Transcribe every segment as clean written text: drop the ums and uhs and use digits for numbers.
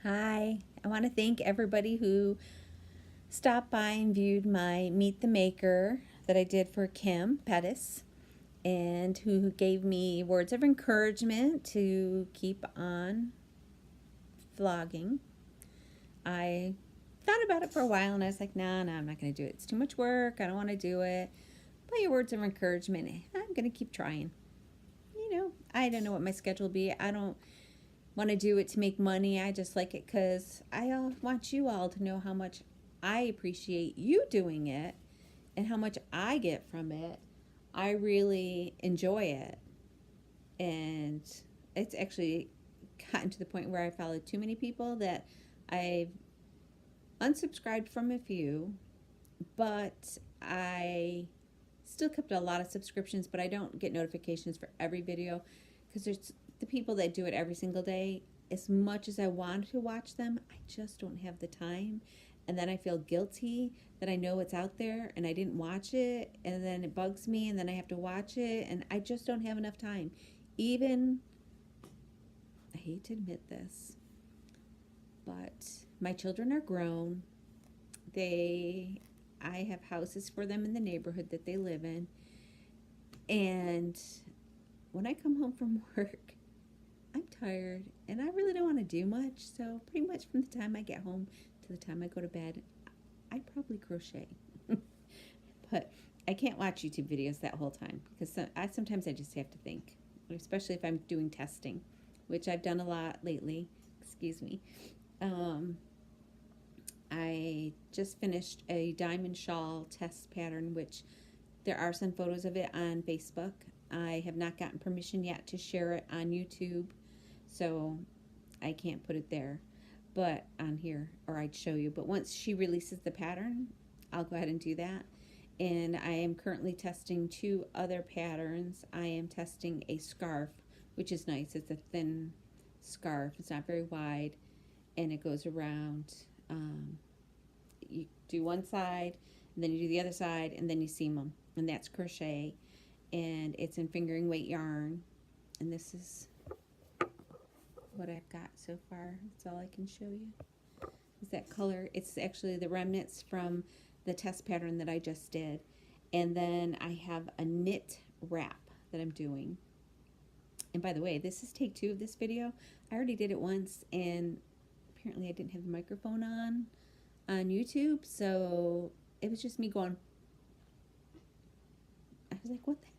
Hi, I want to thank everybody who stopped by and viewed my Meet the Maker that I did for Kim Pettis and who gave me words of encouragement to keep on vlogging. I thought about it for a while and I was like, nah, I'm not going to do it. It's too much work. I don't want to do it. But your words of encouragement, I'm going to keep trying. I don't know what my schedule will be. I don't want to do it to make money. I just like it because I want you all to know how much I appreciate you doing it and how much I get from it. I really enjoy it. And it's actually gotten to the point where I followed too many people that I've unsubscribed from a few, but I still kept a lot of subscriptions, but I don't get notifications for every video because there's the people that do it every single day. As much as I want to watch them, I just don't have the time. And then I feel guilty that I know it's out there and I didn't watch it. And then it bugs me and then I have to watch it. And I just don't have enough time. Even, I hate to admit this, but my children are grown. I have houses for them in the neighborhood that they live in. And when I come home from work, I'm tired and I really don't want to do much. So, pretty much from the time I get home to the time I go to bed, I probably crochet. But I can't watch YouTube videos that whole time because sometimes I just have to think, especially if I'm doing testing, which I've done a lot lately. Excuse me. Um, I just finished a diamond shawl test pattern, which there are some photos of it on Facebook. I have not gotten permission yet to share it on YouTube, so I can't put it there, but on here, or I'd show you. But once she releases the pattern, I'll go ahead and do that. And I am currently testing two other patterns. I am testing a scarf, which is nice. It's a thin scarf. It's not very wide, and it goes around. You do one side, and then you do the other side, and then you seam them. And that's crochet, and it's in fingering weight yarn. And this is what I've got so far. That's all I can show you. Is that color? It's actually the remnants from the test pattern that I just did. And then I have a knit wrap that I'm doing. And by the way, this is take 2 of this video. I already did it once, and apparently I didn't have the microphone on YouTube, so it was just me going. I was like, what the heck?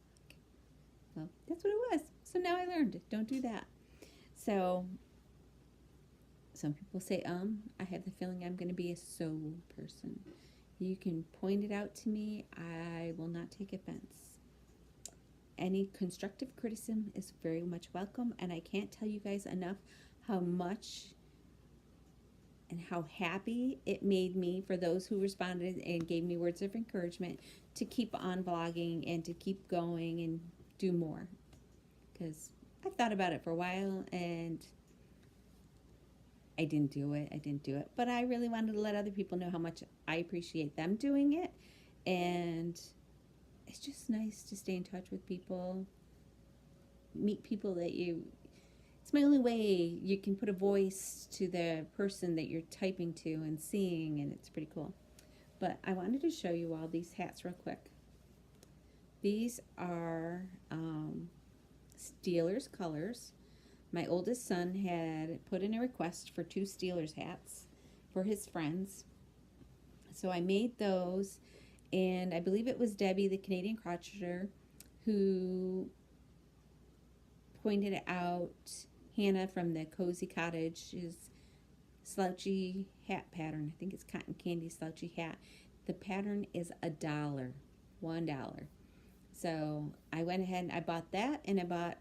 Well, that's what it was. So now I learned, don't do that. So some people say, I have the feeling I'm going to be a sew person. You can point it out to me. I will not take offense. Any constructive criticism is very much welcome, and I can't tell you guys enough how much and how happy it made me for those who responded and gave me words of encouragement to keep on vlogging and to keep going and do more. Because I've thought about it for a while and I didn't do it. But I really wanted to let other people know how much I appreciate them doing it. And it's just nice to stay in touch with people, meet people that it's my only way you can put a voice to the person that you're typing to and seeing, and it's pretty cool. But I wanted to show you all these hats real quick. These are Steelers colors. My oldest son had put in a request for 2 Steelers hats for his friends. So I made those, and I believe it was Debbie, the Canadian crocheter, who pointed out Hannah from the Cozy Cottage's slouchy hat pattern. I think it's cotton candy slouchy hat. The pattern is $1. $1. So I went ahead and I bought that, and I bought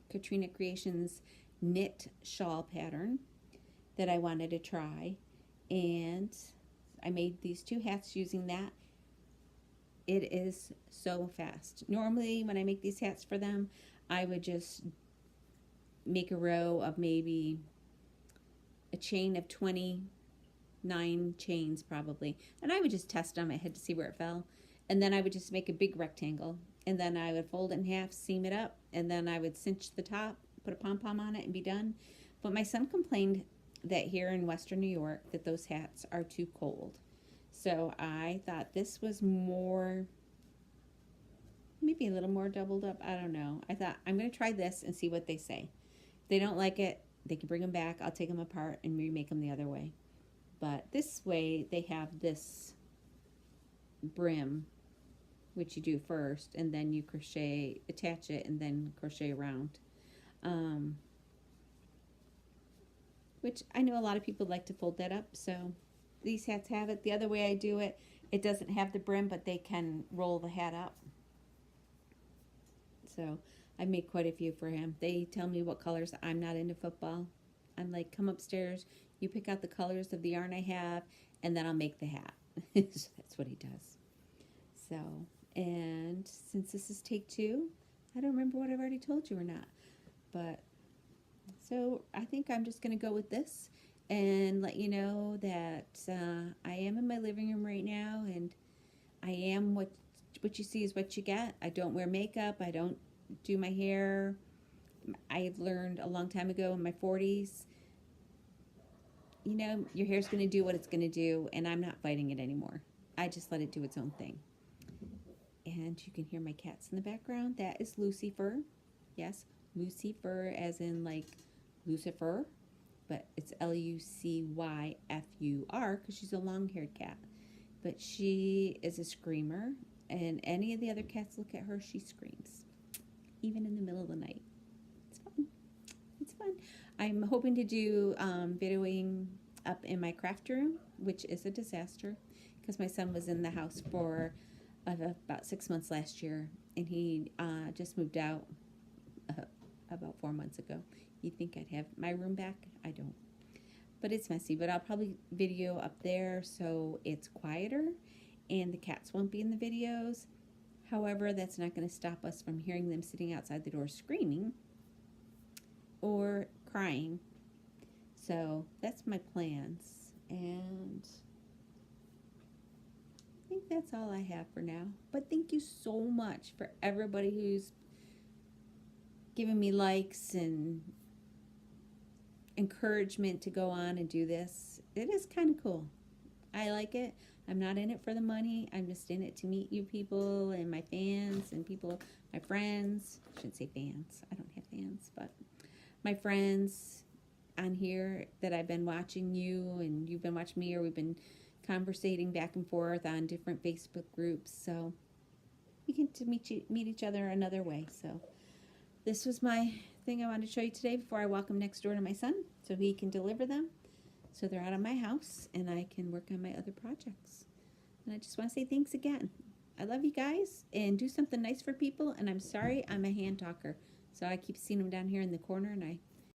Katrina Creations knit shawl pattern that I wanted to try, and I made these 2 hats using that. It is so fast. Normally when I make these hats for them, I would just make a row of maybe a chain of 29 chains probably, and I would just test them. I had to see where it fell, and then I would just make a big rectangle, and then I would fold it in half, seam it up, and then I would cinch the top, put a pom-pom on it, and be done. But my son complained that here in Western New York that those hats are too cold. So I thought this was more, maybe a little more doubled up. I don't know. I thought I'm going to try this and see what they say. If they don't like it, they can bring them back. I'll take them apart and remake them the other way. But this way they have this brim, which you do first, and then you crochet, attach it, and then crochet around. Which I know a lot of people like to fold that up, so these hats have it. The other way I do it, it doesn't have the brim, but they can roll the hat up. So I made quite a few for him. They tell me what colors. I'm not into football. I'm like, come upstairs, you pick out the colors of the yarn I have, and then I'll make the hat. So that's what he does. So, and since this is take 2, I don't remember what I've already told you or not, but so I think I'm just going to go with this and let you know that I am in my living room right now, and I am what you see is what you get. I don't wear makeup. I don't do my hair. I've learned a long time ago in my 40s, you know, your hair's going to do what it's going to do, and I'm not fighting it anymore. I just let it do its own thing. And you can hear my cats in the background. That is Lucifer. Yes, Lucifer as in like Lucifer, but it's Lucyfur because she's a long-haired cat. But she is a screamer, and any of the other cats look at her, she screams, even in the middle of the night. It's fun. It's fun. I'm hoping to do videoing up in my craft room, which is a disaster because my son was in the house for about 6 months last year, and he just moved out about 4 months ago. You'd think I'd have my room back. I don't. But it's messy. But I'll probably video up there so it's quieter and the cats won't be in the videos. However, that's not going to stop us from hearing them sitting outside the door screaming or crying. So that's my plans. And I think that's all I have for now. But thank you so much for everybody who's given me likes and encouragement to go on and do this. It is kind of cool. I like it. I'm not in it for the money. I'm just in it to meet you people and my fans and people, my friends. I shouldn't say fans. I don't have fans, but my friends on here that I've been watching you and you've been watching me, or we've been conversating back and forth on different Facebook groups. So we get to meet each other another way. So this was my thing I wanted to show you today before I walk him next door to my son so he can deliver them. So they're out of my house and I can work on my other projects. And I just want to say thanks again. I love you guys, and do something nice for people. And I'm sorry I'm a hand talker. So I keep seeing them down here in the corner and I